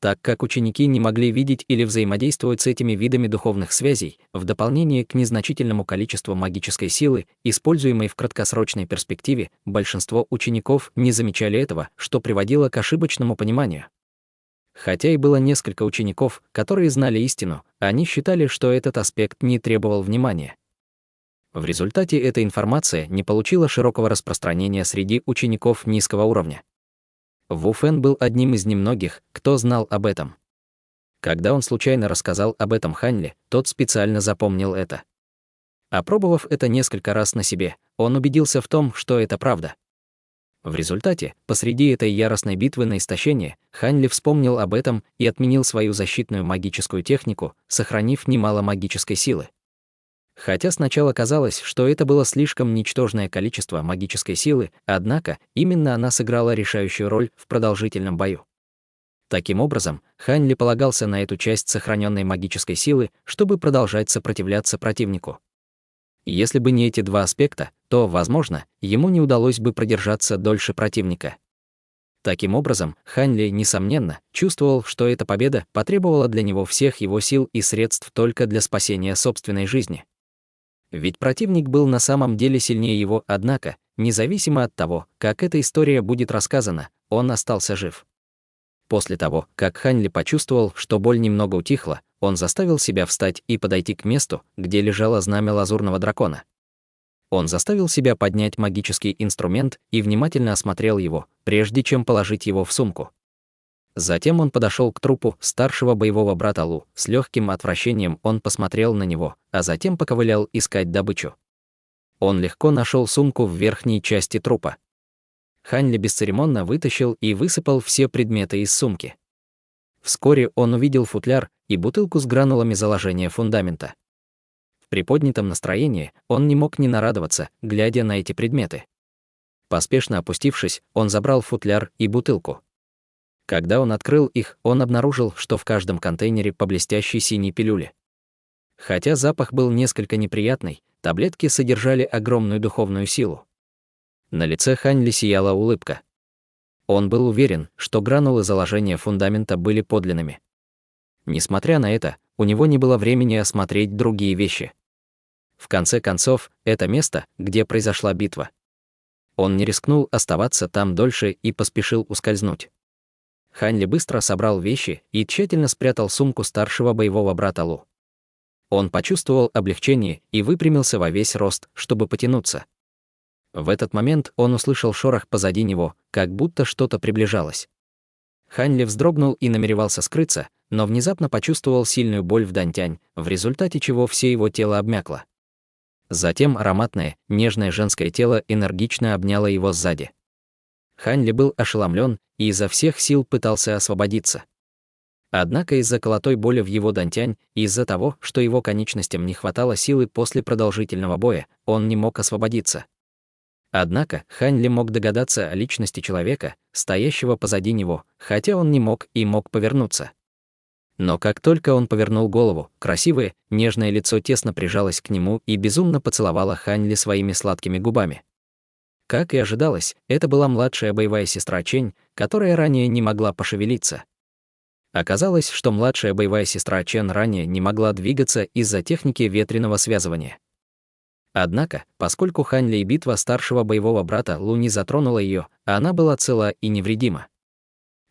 Так как ученики не могли видеть или взаимодействовать с этими видами духовных связей, в дополнение к незначительному количеству магической силы, используемой в краткосрочной перспективе, большинство учеников не замечали этого, что приводило к ошибочному пониманию. Хотя и было несколько учеников, которые знали истину, они считали, что этот аспект не требовал внимания. В результате эта информация не получила широкого распространения среди учеников низкого уровня. Ву Фэн был одним из немногих, кто знал об этом. Когда он случайно рассказал об этом Хань Ли, тот специально запомнил это. Опробовав это несколько раз на себе, он убедился в том, что это правда. В результате, посреди этой яростной битвы на истощение, Хань Ли вспомнил об этом и отменил свою защитную магическую технику, сохранив немало магической силы. Хотя сначала казалось, что это было слишком ничтожное количество магической силы, однако именно она сыграла решающую роль в продолжительном бою. Таким образом, Хань Ли полагался на эту часть сохраненной магической силы, чтобы продолжать сопротивляться противнику. Если бы не эти 2 аспекта, то, возможно, ему не удалось бы продержаться дольше противника. Таким образом, Хань Ли, несомненно, чувствовал, что эта победа потребовала для него всех его сил и средств только для спасения собственной жизни. Ведь противник был на самом деле сильнее его, однако, независимо от того, как эта история будет рассказана, он остался жив. После того, как Хань Ли почувствовал, что боль немного утихла, он заставил себя встать и подойти к месту, где лежало знамя лазурного дракона. Он заставил себя поднять магический инструмент и внимательно осмотрел его, прежде чем положить его в сумку. Затем он подошел к трупу старшего боевого брата Лу. С легким отвращением он посмотрел на него, а затем поковылял искать добычу. Он легко нашел сумку в верхней части трупа. Хань Ли бесцеремонно вытащил и высыпал все предметы из сумки. Вскоре он увидел футляр и бутылку с гранулами заложения фундамента. В приподнятом настроении он не мог не нарадоваться, глядя на эти предметы. Поспешно опустившись, он забрал футляр и бутылку. Когда он открыл их, он обнаружил, что в каждом контейнере по блестящей синей пилюле. Хотя запах был несколько неприятный, таблетки содержали огромную духовную силу. На лице Хань Ли сияла улыбка. Он был уверен, что гранулы заложения фундамента были подлинными. Несмотря на это, у него не было времени осмотреть другие вещи. В конце концов, это место, где произошла битва. Он не рискнул оставаться там дольше и поспешил ускользнуть. Хань Ли быстро собрал вещи и тщательно спрятал сумку старшего боевого брата Лу. Он почувствовал облегчение и выпрямился во весь рост, чтобы потянуться. В этот момент он услышал шорох позади него, как будто что-то приближалось. Хань Ли вздрогнул и намеревался скрыться, но внезапно почувствовал сильную боль в дантянь, в результате чего все его тело обмякло. Затем ароматное, нежное женское тело энергично обняло его сзади. Хань Ли был ошеломлен и изо всех сил пытался освободиться. Однако из-за колотой боли в его дантянь и из-за того, что его конечностям не хватало силы после продолжительного боя, он не мог освободиться. Однако Хань Ли мог догадаться о личности человека, стоящего позади него, хотя он не мог и мог повернуться. Но как только он повернул голову, красивое, нежное лицо тесно прижалось к нему и безумно поцеловало Хань Ли своими сладкими губами. Как и ожидалось, это была младшая боевая сестра Чэнь, которая ранее не могла пошевелиться. Оказалось, что младшая боевая сестра Чен ранее не могла двигаться из-за техники ветреного связывания. Однако, поскольку Хань Ли и битва старшего боевого брата Лу не затронула ее, она была цела и невредима.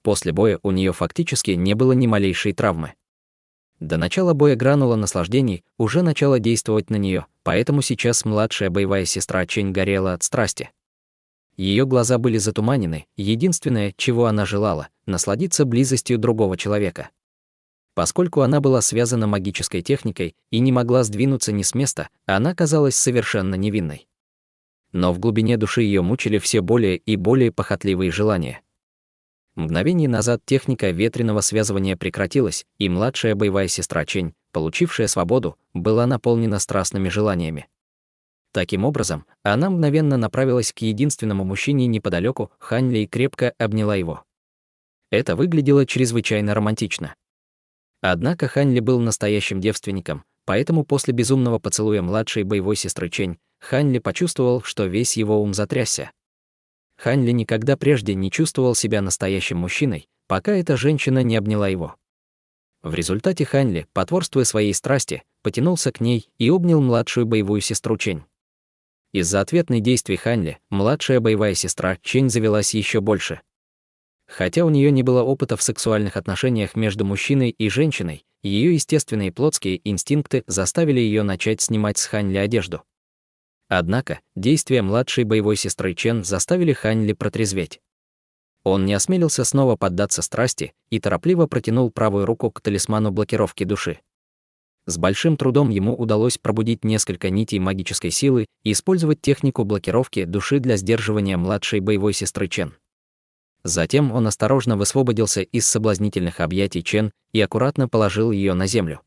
После боя у нее фактически не было ни малейшей травмы. До начала боя гранула наслаждений уже начала действовать на нее, поэтому сейчас младшая боевая сестра Чэнь горела от страсти. Ее глаза были затуманены, единственное, чего она желала — насладиться близостью другого человека. Поскольку она была связана магической техникой и не могла сдвинуться ни с места, она казалась совершенно невинной. Но в глубине души ее мучили все более и более похотливые желания. Мгновение назад техника ветреного связывания прекратилась, и младшая боевая сестра Чэнь, получившая свободу, была наполнена страстными желаниями. Таким образом, она мгновенно направилась к единственному мужчине неподалеку, Хань Ли, и крепко обняла его. Это выглядело чрезвычайно романтично. Однако Хань Ли был настоящим девственником, поэтому после безумного поцелуя младшей боевой сестры Чэнь, Хань Ли почувствовал, что весь его ум затрясся. Хань Ли никогда прежде не чувствовал себя настоящим мужчиной, пока эта женщина не обняла его. В результате Хань Ли, потворствуя своей страсти, потянулся к ней и обнял младшую боевую сестру Чэнь. Из-за ответных действий Хань Ли, младшая боевая сестра Чэнь завелась еще больше. Хотя у нее не было опыта в сексуальных отношениях между мужчиной и женщиной, ее естественные плотские инстинкты заставили ее начать снимать с Хань Ли одежду. Однако, действия младшей боевой сестры Чен заставили Хань Ли протрезветь. Он не осмелился снова поддаться страсти и торопливо протянул правую руку к талисману блокировки души. С большим трудом ему удалось пробудить несколько нитей магической силы и использовать технику блокировки души для сдерживания младшей боевой сестры Чен. Затем он осторожно высвободился из соблазнительных объятий Чен и аккуратно положил ее на землю.